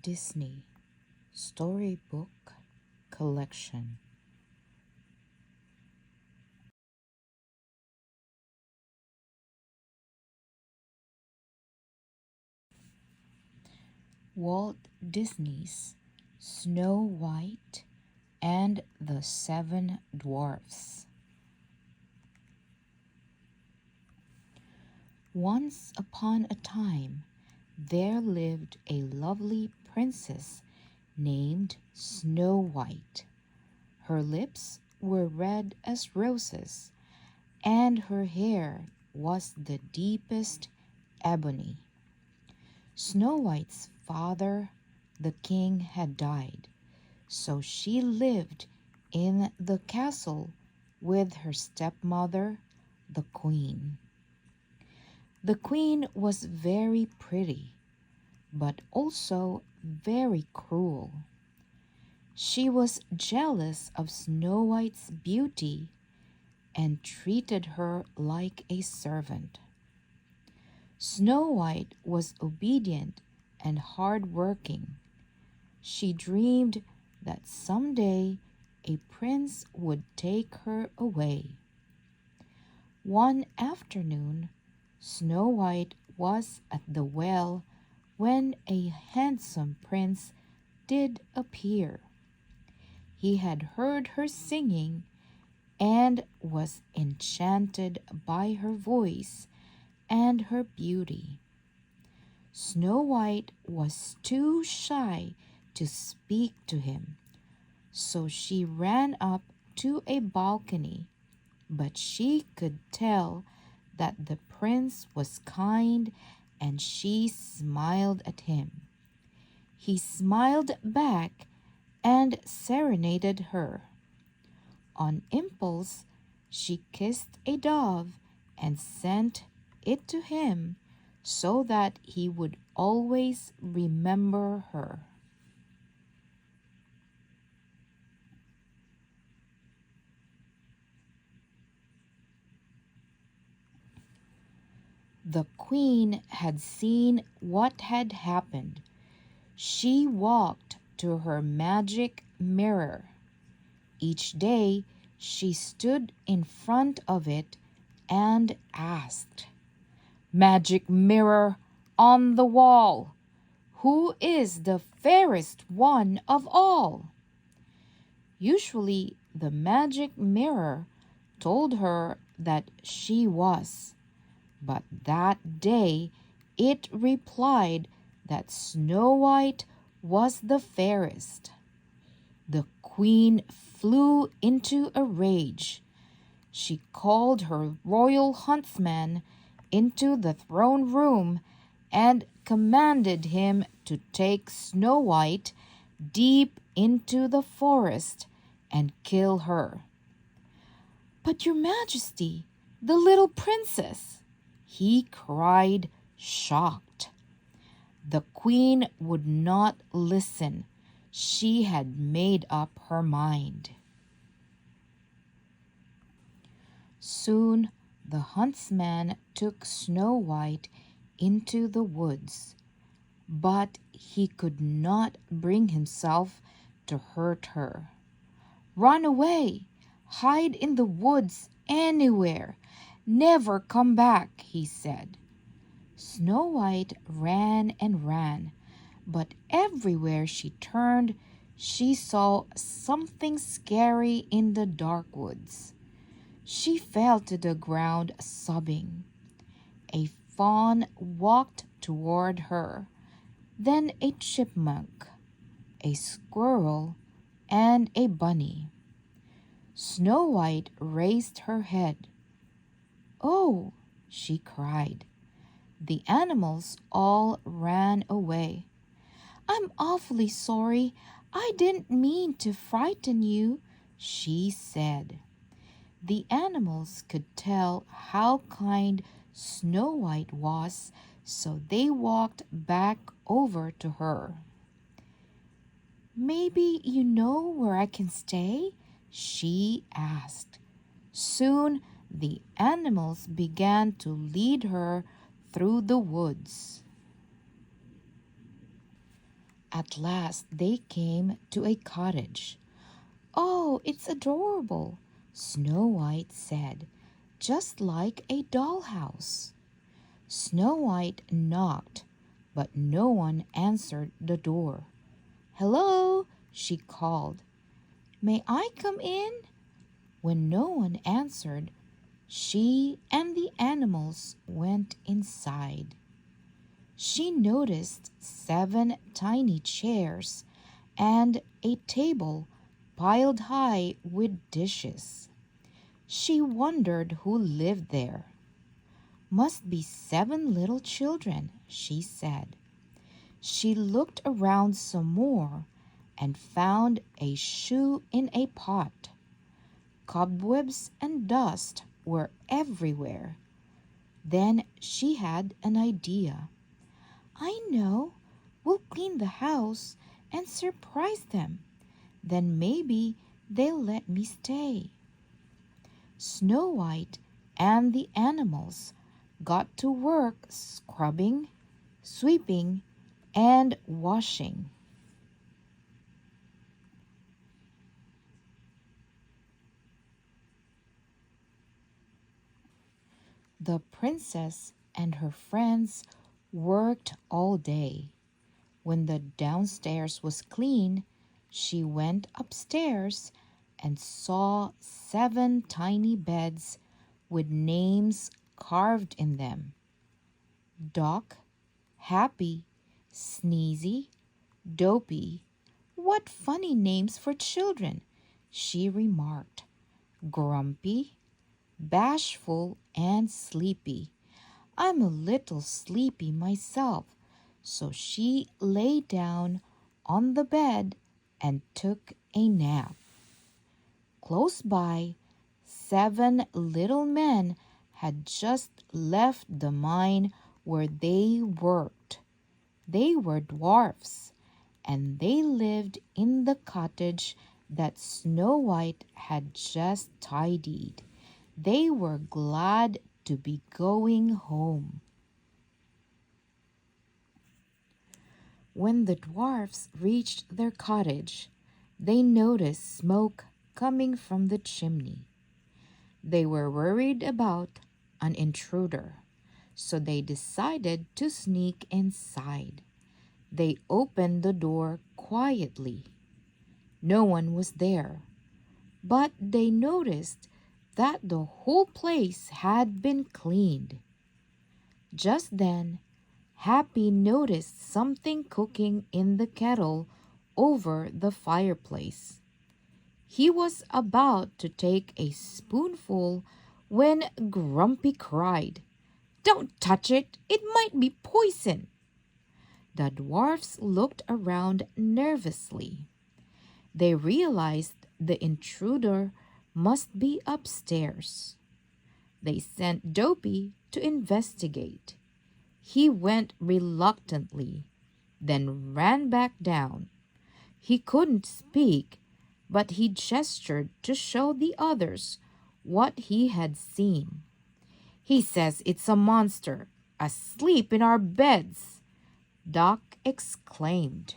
Disney Storybook Collection. Walt Disney's Snow White and the Seven Dwarfs. Once upon a time, there lived a lovely princess named Snow White. Her lips were red as roses, and her hair was the deepest ebony. Snow White's father, the king, had died, so she lived in the castle with her stepmother, the queen. The queen was very pretty, but also very cruel. She was jealous of Snow White's beauty and treated her like a servant. Snow White was obedient and hard-working. She dreamed that someday a prince would take her away. One afternoon, Snow White was at the well when a handsome prince did appear. He had heard her singing and was enchanted by her voice and her beauty. Snow White was too shy to speak to him, so she ran up to a balcony, but she could tell that the prince was kind and she smiled at him. He smiled back and serenaded her. On impulse, she kissed a dove and sent it to him so that he would always remember her. The queen had seen what had happened. She walked to her magic mirror. Each day she stood in front of it and asked, "Magic mirror on the wall, who is the fairest one of all?" Usually the magic mirror told her that she was, but that day it replied that Snow White was the fairest. The queen flew into a rage. She called her royal huntsman into the throne room and commanded him to take Snow White deep into the forest and kill her. "But, Your Majesty, the little princess!" he cried, shocked. The queen would not listen. She had made up her mind. Soon the huntsman took Snow White into the woods, but he could not bring himself to hurt her. "Run away! Hide in the woods anywhere! Never come back!" he said. Snow White ran and ran, but everywhere she turned, she saw something scary in the dark woods. She fell to the ground sobbing. A fawn walked toward her, then a chipmunk, a squirrel, and a bunny. Snow White raised her head. "Oh!" she cried. The animals all ran away. "I'm awfully sorry. I didn't mean to frighten you," she said. The animals could tell how kind Snow White was, so they walked back over to her. "Maybe you know where I can stay?" she asked. Soon the animals began to lead her through the woods. At last they came to a cottage. "Oh, it's adorable," Snow White said, "just like a dollhouse." Snow White knocked, but no one answered the door. "Hello," she called. "May I come in?" When no one answered, she and the animals went inside. She noticed 7 tiny chairs and a table piled high with dishes. She wondered who lived there. "Must be 7 little children," she said. She looked around some more and found a shoe in a pot. Cobwebs and dust were everywhere. Then she had an idea. "I know. We'll clean the house and surprise them. Then maybe they'll let me stay." Snow White and the animals got to work scrubbing, sweeping, and washing. The princess and her friends worked all day. When the downstairs was clean, she went upstairs and saw 7 tiny beds with names carved in them. Doc, Happy, Sneezy, Dopey. "What funny names for children," she remarked. Grumpy, Bashful, and Sleepy. "I'm a little sleepy myself." So she lay down on the bed and took a nap. Close by, 7 little men had just left the mine where they worked. They were dwarfs, and they lived in the cottage that Snow White had just tidied. They were glad to be going home. When the dwarfs reached their cottage, they noticed smoke coming from the chimney. They were worried about an intruder, so they decided to sneak inside. They opened the door quietly. No one was there, but they noticed that the whole place had been cleaned. Just then, Happy noticed something cooking in the kettle over the fireplace. He was about to take a spoonful when Grumpy cried, "Don't touch it! It might be poison!" The dwarfs looked around nervously. They realized the intruder must be upstairs. They sent Dopey to investigate. He went reluctantly, then ran back down. He couldn't speak, but he gestured to show the others what he had seen. "He says it's a monster, asleep in our beds," Doc exclaimed.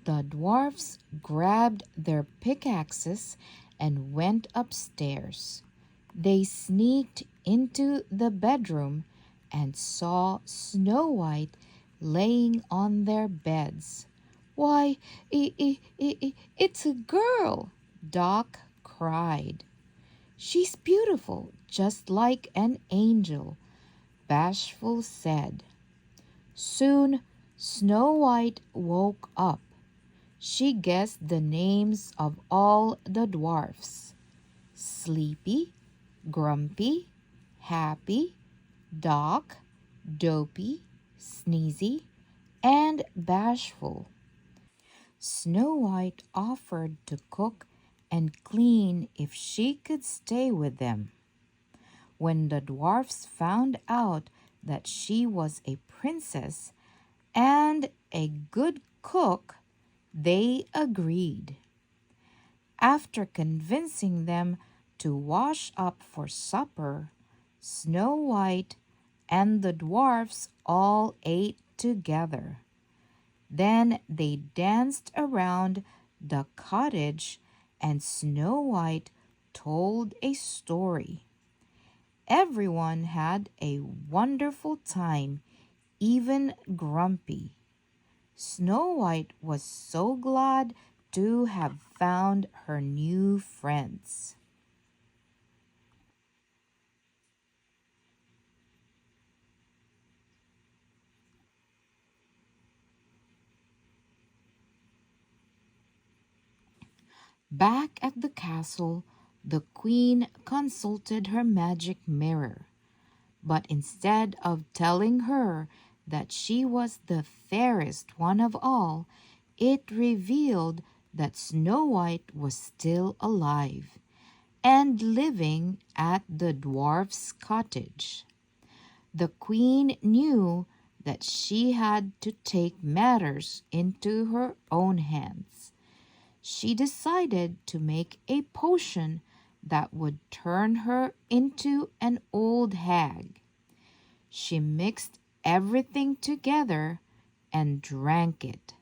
The dwarfs grabbed their pickaxes and went upstairs. They sneaked into the bedroom and saw Snow White laying on their beds. "Why, it's a girl!" Doc cried. "She's beautiful, just like an angel," Bashful said. Soon Snow White woke up. She guessed the names of all the dwarfs: Sleepy, Grumpy, Happy, Doc, Dopey, Sneezy, and Bashful. Snow White offered to cook and clean if she could stay with them. When the dwarfs found out that she was a princess and a good cook, they agreed. After convincing them to wash up for supper, Snow White and the dwarfs all ate together. Then they danced around the cottage, and Snow White told a story. Everyone had a wonderful time, even Grumpy. Snow White was so glad to have found her new friends. Back at the castle, the queen consulted her magic mirror. But instead of telling her that she was the fairest one of all, it revealed that Snow White was still alive and living at the dwarf's cottage. The queen knew that she had to take matters into her own hands. She decided to make a potion that would turn her into an old hag. She mixed everything together and drank it.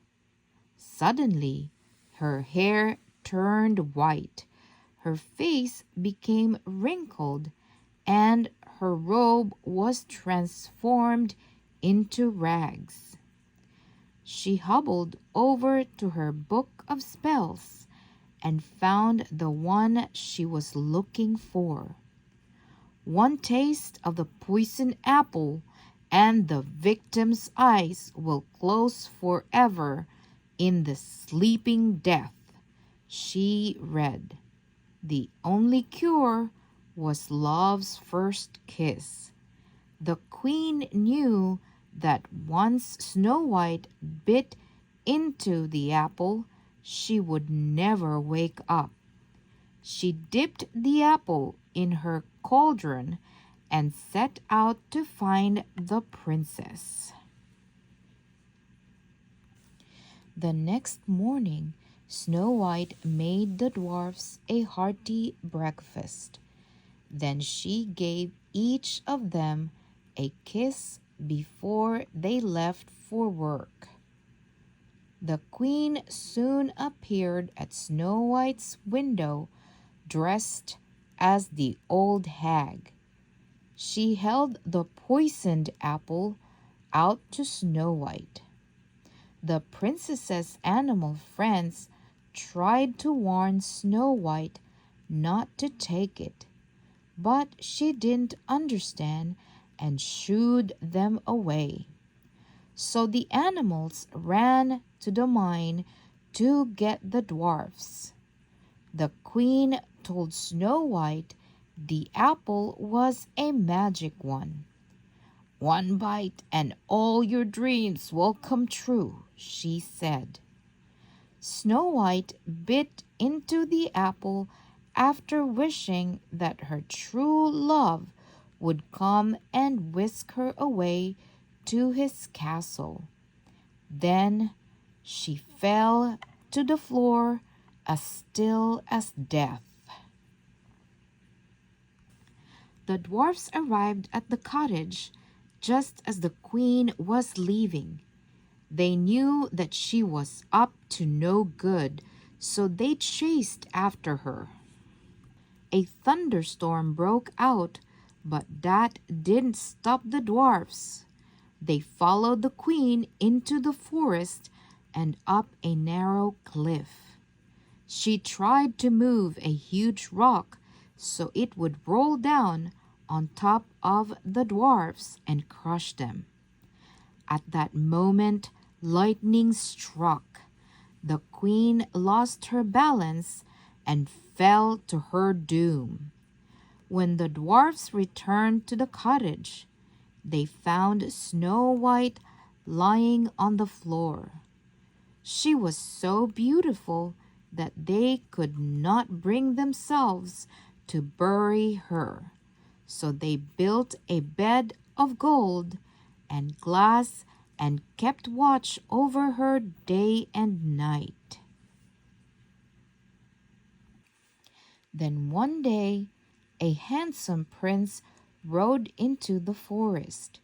Suddenly, her hair turned white, her face became wrinkled, and her robe was transformed into rags. She hobbled over to her book of spells and found the one she was looking for. One taste of the poison apple, and the victim's eyes will close forever in the sleeping death, she read. The only cure was love's first kiss. The queen knew that once Snow White bit into the apple, she would never wake up. She dipped the apple in her cauldron and set out to find the princess. The next morning, Snow White made the dwarfs a hearty breakfast. Then she gave each of them a kiss before they left for work. The queen soon appeared at Snow White's window, dressed as the old hag. She held the poisoned apple out to Snow White. The princess's animal friends tried to warn Snow White not to take it, but she didn't understand and shooed them away. So the animals ran to the mine to get the dwarfs. The queen told Snow White the apple was a magic one. "One bite and all your dreams will come true," she said. Snow White bit into the apple after wishing that her true love would come and whisk her away to his castle. Then she fell to the floor as still as death. The dwarfs arrived at the cottage just as the queen was leaving. They knew that she was up to no good, so they chased after her. A thunderstorm broke out, but that didn't stop the dwarfs. They followed the queen into the forest and up a narrow cliff. She tried to move a huge rock so it would roll down on top of the dwarfs and crush them. At that moment, lightning struck. The queen lost her balance and fell to her doom. When the dwarfs returned to the cottage, they found Snow White lying on the floor. She was so beautiful that they could not bring themselves to bury her. So they built a bed of gold and glass and kept watch over her day and night. Then one day, a handsome prince rode into the forest.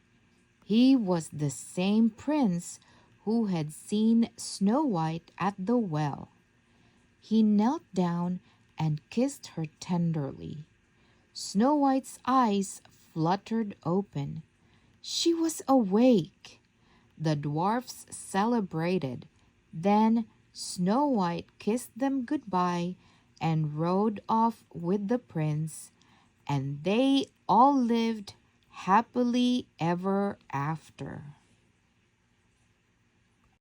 He was the same prince who had seen Snow White at the well. He knelt down and kissed her tenderly. Snow White's eyes fluttered open. She was awake. The dwarfs celebrated. Then Snow White kissed them goodbye and rode off with the prince, and they all lived happily ever after.